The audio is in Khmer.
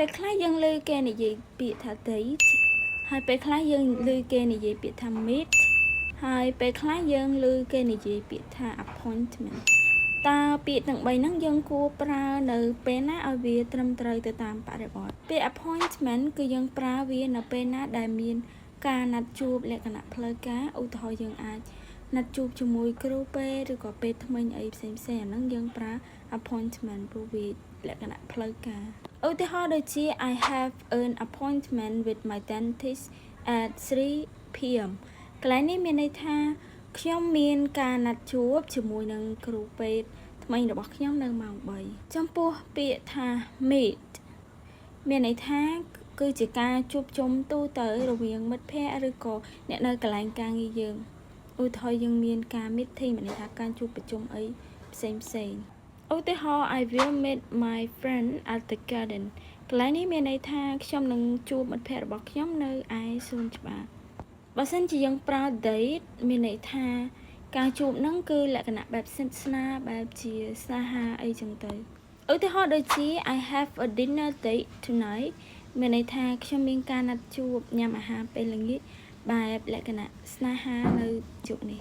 ពេលខ្លះយើងលើគេនិយាយពាក្យថា date ហើយពេលខ្លះយើងលើគេនិយាយពាក្យថា meet ហើយពេលខ្លះយើងលើគេនិយាយពាក្យថា appointment តើពាក្យទាំង3ហ្នឹងយើងគួរប្រើនៅពេលណាឲ្យវាត្រឹមត្រូវទៅតាមបរិបទពាក្យ appointment គឺយើងប្រើវានៅពេលណាដែលមានការណាត់ជួបលក្ខណៈផ្លូវការឧទាហរណ៍យើងអាចណាត់ជួបជាមួយគ្រូពេទ្យឬក៏ពេទ្យថ្មីអីផ្សេងៗអាហ្នឹងយើងប្រើ appointment ព្រោះវាលក្ខណៈផ្លូវការឧទាហរណ៍ដូចជា I have an appointment with my dentist at 3 p.m. កន្លែងនេះមានន័យថាខ្ញុំមានការណាត់ជួបជាមួយនឹងគ្រូពេទ្យថ្មីរបស់ខ្ញុំនៅម៉ោង3ចំពោះពាក្យថា meet មានន័យថាគឺជាការជួបជុំទូទៅរវាងមិត្តភ័ក្តិឬក៏អ្នកនៅកន្លែងការងារយើងឧទាហរណ៍យើងមានការ meeting មានន័យថាការជួបប្រជុំអីផ្សេងឧទាហរណ៍ I will meet my friend at the garden កន្លែងនេះមានន័យថាខ្ញុំនឹងជួបមិត្តភ័ក្តិរបស់ខ្ញុំនៅឯសួនច្បារបើសិនជាយើងប្រើ date មានន័យថាការជួបហ្នឹងគឺលក្ខណៈបែបស្និទ្ធស្នាលបែបជាស្នេហាអីចឹងទៅឧទាហរណ៍ដូចជា I have a dinner date tonight មានន័យថាខ្ញុំមានការណាត់ជួបញ៉ាំអាហារពេលល្ងាចបែបលក្ខណៈស្នេហានៅជប់នេះ